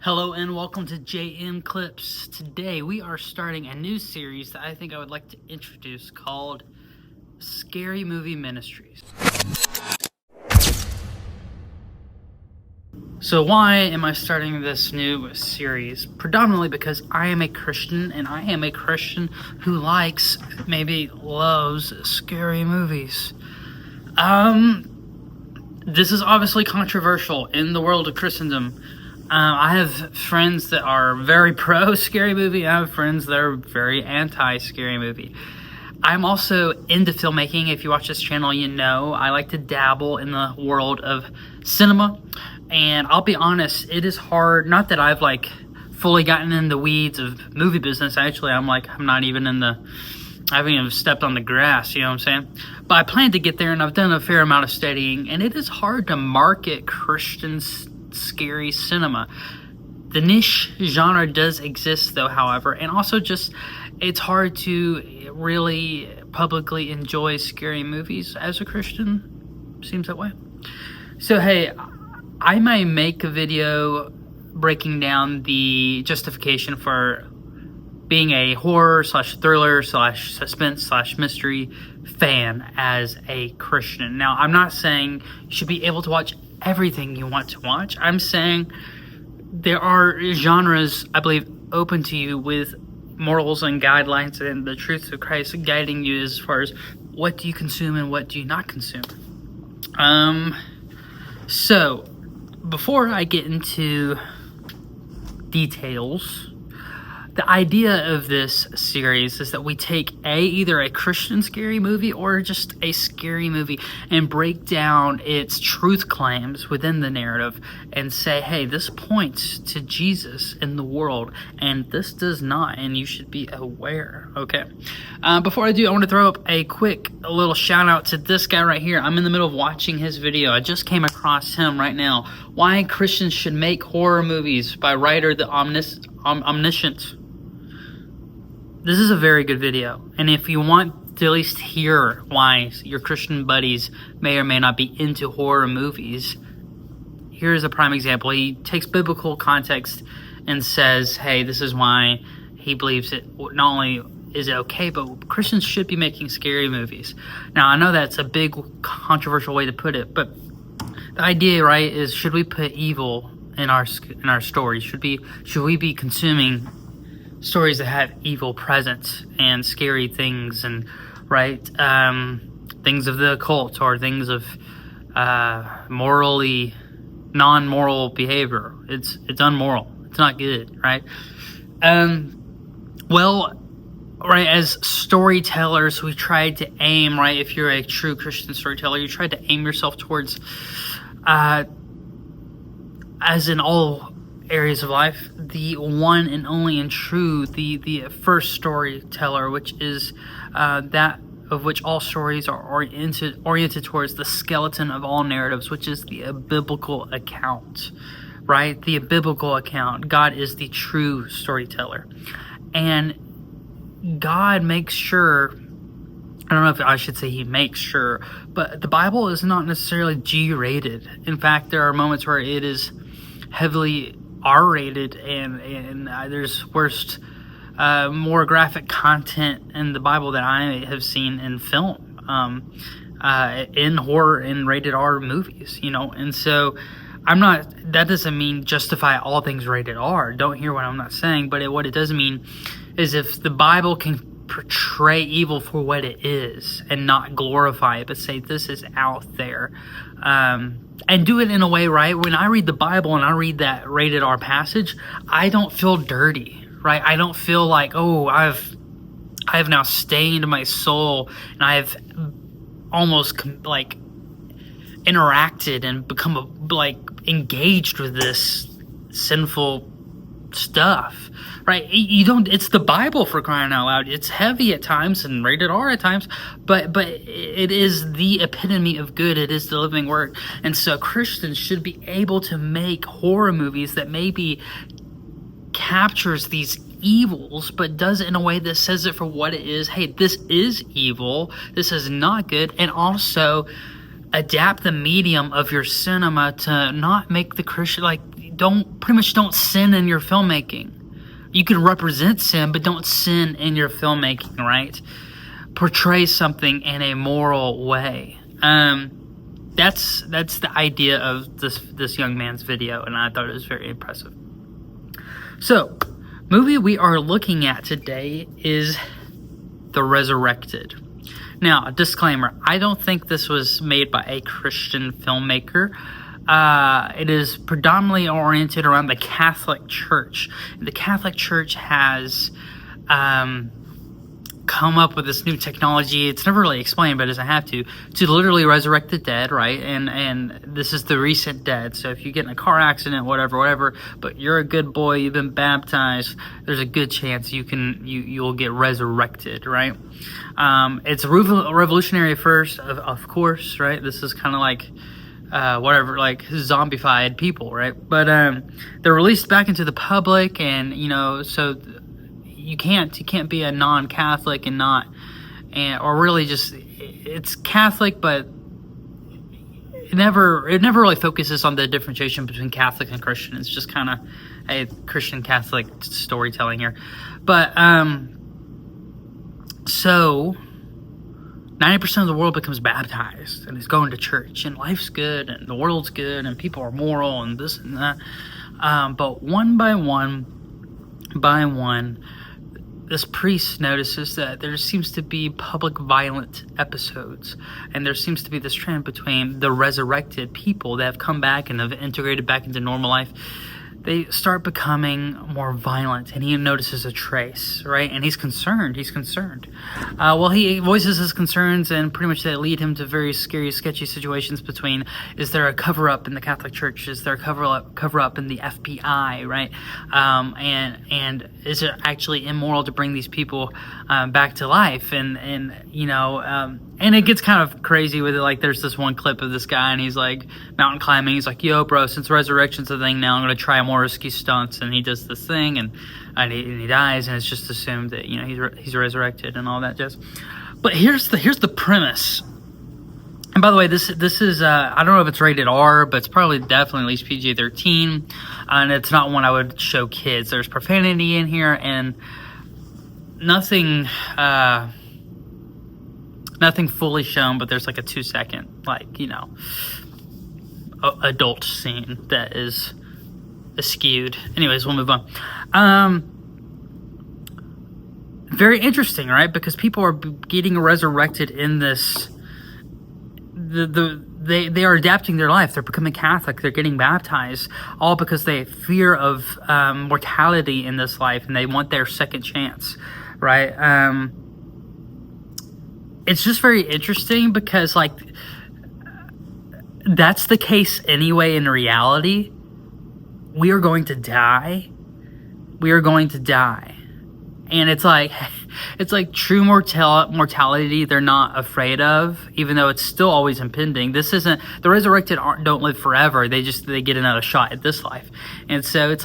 Hello and welcome to JM Clips. Today we are starting a new series that I think I would like to introduce called Scary Movie Ministries. So why am I starting this new series? Predominantly because I am a Christian, and I am a Christian who loves scary movies. This is obviously controversial in the world of Christendom. I have friends that are very pro scary movie. I have friends that are very anti scary movie. I'm also into filmmaking. If you watch this channel, you know I like to dabble in the world of cinema. And I'll be honest, it is hard. Not that I've fully gotten in the weeds of movie business. Actually, I haven't even stepped on the grass, you know what I'm saying? But I plan to get there, and I've done a fair amount of studying, and it is hard to market Christian scary cinema. The niche genre does exist though, however, and also just it's hard to really publicly enjoy scary movies as a Christian. Seems that way. So hey, I might make a video breaking down the justification for being a horror / thriller / suspense / mystery fan as a Christian. Now, I'm not saying you should be able to watch everything you want to watch. I'm saying there are genres, I believe, open to you with morals and guidelines and the truth of Christ guiding you as far as what do you consume and what do you not consume. So before I get into details, the idea of this series is that we take either a Christian scary movie or just a scary movie and break down its truth claims within the narrative and say, hey, this points to Jesus in the world and this does not, and you should be aware. Okay. Before I do, I want to throw up a little shout out to this guy right here. I'm in the middle of watching his video. I just came across him right now. Why Christians Should Make Horror Movies by writer The Omniscient. This is a very good video, and if you want to at least hear why your Christian buddies may or may not be into horror movies, here's a prime example. He takes biblical context and says, hey, this is why he believes it not only is it okay, but Christians should be making scary movies. Now, I know that's a big controversial way to put it, but the idea, right, is should we put evil in our stories? Should we be consuming stories that have evil presence and scary things and things of the occult or things of morally non-moral behavior? It's unmoral. It's not good, right? As storytellers, we try to aim, right? If you're a true Christian storyteller, you try to aim yourself towards, as in all areas of life, the one and only and true, the first storyteller, which is that of which all stories are oriented towards the skeleton of all narratives, which is the biblical account, right? The biblical account. God is the true storyteller, and God makes sure, I don't know if I should say he makes sure, but the Bible is not necessarily G-rated. In fact, there are moments where it is heavily R-rated, and there's more graphic content in the Bible that I have seen in film, in horror and rated R movies, and so that doesn't mean justify all things rated R. Don't hear what I'm not saying, but what it does mean is if the Bible can portray evil for what it is and not glorify it, but say this is out there, and do it in a way, right? When I read the Bible and I read that rated R passage, I don't feel dirty, right? I don't feel like, oh, I've now stained my soul and I've almost interacted and become engaged with this sinful stuff, right? It's the Bible, for crying out loud. It's heavy at times and rated R at times, but it is the epitome of good. It is the living word. And so Christians should be able to make horror movies that maybe captures these evils, but does it in a way that says it for what it is. Hey, this is evil. This is not good. And also adapt the medium of your cinema to not make the Christian, pretty much don't sin in your filmmaking. You can represent sin, but don't sin in your filmmaking, right? Portray something in a moral way. That's the idea of this young man's video, and I thought it was very impressive. So, movie we are looking at today is The Resurrected. Now, a disclaimer, I don't think this was made by a Christian filmmaker. It is predominantly oriented around the Catholic Church. The Catholic Church has come up with this new technology. It's never really explained, but as I have to literally resurrect the dead, right? And this is the recent dead. So if you get in a car accident, whatever, but you're a good boy, you've been baptized, there's a good chance you'll get resurrected, right? It's revolutionary at first, of course, right? This is kind of like like zombified people, right? But they're released back into the public, and so you can't be a non-Catholic or really just, it's Catholic, but it never really focuses on the differentiation between Catholic and Christian. It's just kind of a Christian Catholic storytelling here. But so 90% of the world becomes baptized and is going to church, and life's good and the world's good and people are moral and this and that. But one by one, this priest notices that there seems to be public violent episodes, and there seems to be this trend between the resurrected people that have come back and have integrated back into normal life. They start becoming more violent, and he notices a trace, right? And he's concerned. Well, he voices his concerns, and pretty much they lead him to very scary, sketchy situations between, is there a cover-up in the Catholic Church? Is there a cover-up in the FBI, right? And is it actually immoral to bring these people back to life? And it gets kind of crazy with it. Like, there's this one clip of this guy, and he's like mountain climbing. He's like, yo, bro, since resurrection's a thing now, I'm going to try more risky stunts. And he does this thing, and he dies, and it's just assumed that he's resurrected and all that jazz. But here's the premise. And by the way, this is I don't know if it's rated R, but it's probably definitely at least PG-13, and it's not one I would show kids. There's profanity in here, and nothing fully shown, but there's like a 2-second adult scene that is skewed. Anyways, we'll move on. Very interesting, right? Because people are getting resurrected in this. They are adapting their life. They're becoming Catholic. They're getting baptized, all because they fear of mortality in this life, and they want their second chance, right? It's just very interesting because that's the case anyway. In reality, we are going to die. And it's like true mortality they're not afraid of, even though it's still always impending. This isn't, the resurrected don't live forever. They get another shot at this life. And so it's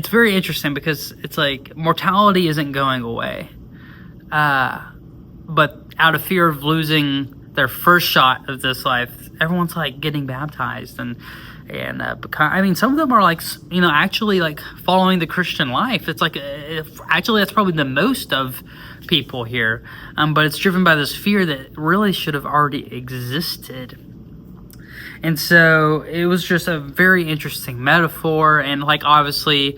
very interesting because it's like mortality isn't going away. But out of fear of losing their first shot of this life, everyone's getting baptized and some of them are actually following the Christian life. It's actually that's probably the most of people here, but it's driven by this fear that really should have already existed. And so it was just a very interesting metaphor, and obviously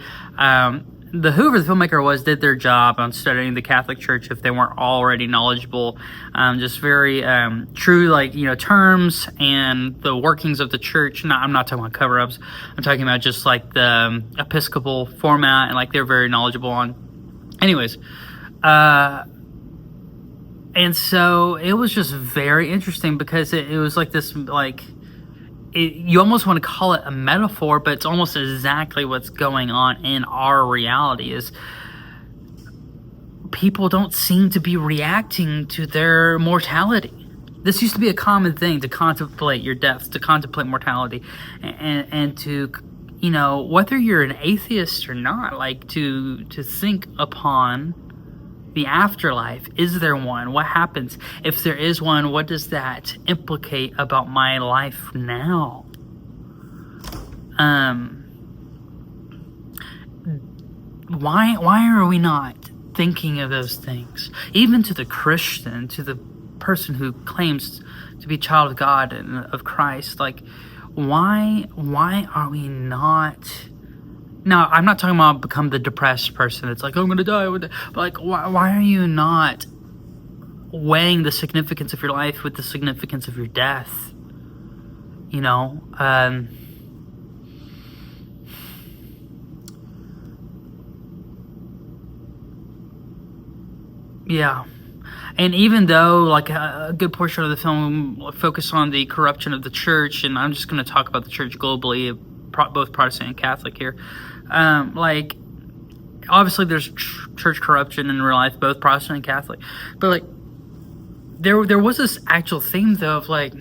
whoever the filmmaker did their job on studying the Catholic Church if they weren't already knowledgeable. Just very true, terms and the workings of the church. I'm not talking about cover-ups. I'm talking about just the Episcopal format, and they're very knowledgeable on. Anyways, and so it was just very interesting because it was this you almost want to call it a metaphor, but it's almost exactly what's going on in our reality. Is people don't seem to be reacting to their mortality. This used to be a common thing, to contemplate your death, to contemplate mortality, and to, whether you're an atheist or not, to think upon the afterlife. Is there one? What happens? If there is one, what does that implicate about my life now? why are we not thinking of those things? Even to the Christian, to the person who claims to be a child of God and of Christ, like, why are we not? Now, I'm not talking about become the depressed person. It's like, oh, I'm going to die. But like, why are you not weighing the significance of your life with the significance of your death? You know, yeah. And even though, like, a good portion of the film focused on the corruption of the church, and I'm just going to talk about the church globally, both Protestant and Catholic here, like, obviously there's church corruption in real life, both Protestant and Catholic, but like, there was this actual theme though of like,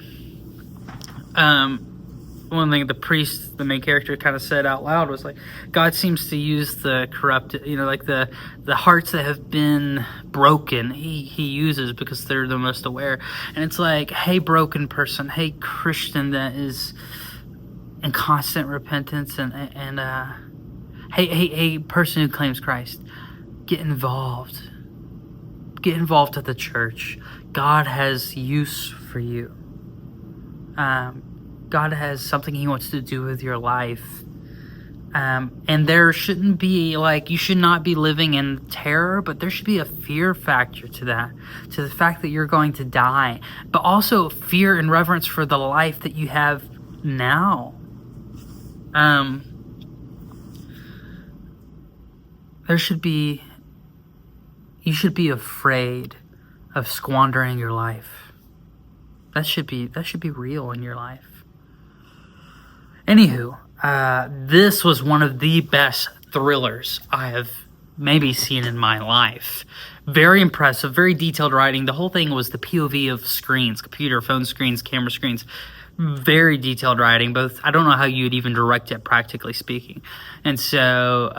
one thing the priest, the main character, kind of said out loud was like, God seems to use the corrupted, you know, like the hearts that have been broken, he uses because they're the most aware. And it's like, hey, broken person, hey, Christian that is in constant repentance, and hey, person who claims Christ, get involved at the church. God has use for you. God has something he wants to do with your life. And there shouldn't be, like, you should not be living in terror, but there should be a fear factor to that, to the fact that you're going to die, but also fear and reverence for the life that you have now. You should be afraid of squandering your life. That should be real in your life. Anywho, this was one of the best thrillers I have maybe seen in my life. Very impressive, very detailed writing. The whole thing was the POV of screens, computer, phone screens, camera screens. Very detailed writing. Both, I don't know how you'd even direct it, practically speaking. And so,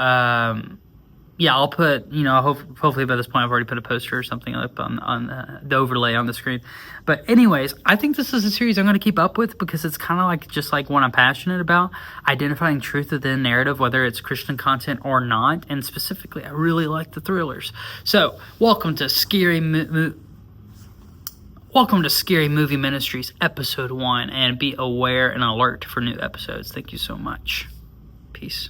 yeah, I'll put, you know, hopefully by this point I've already put a poster or something up on the overlay on the screen. But anyways, I think this is a series I'm going to keep up with because it's kind of like just like what I'm passionate about, identifying truth within narrative, whether it's Christian content or not. And specifically, I really like the thrillers. So, welcome to Scary Movie Ministries, Episode 1, and be aware and alert for new episodes. Thank you so much. Peace.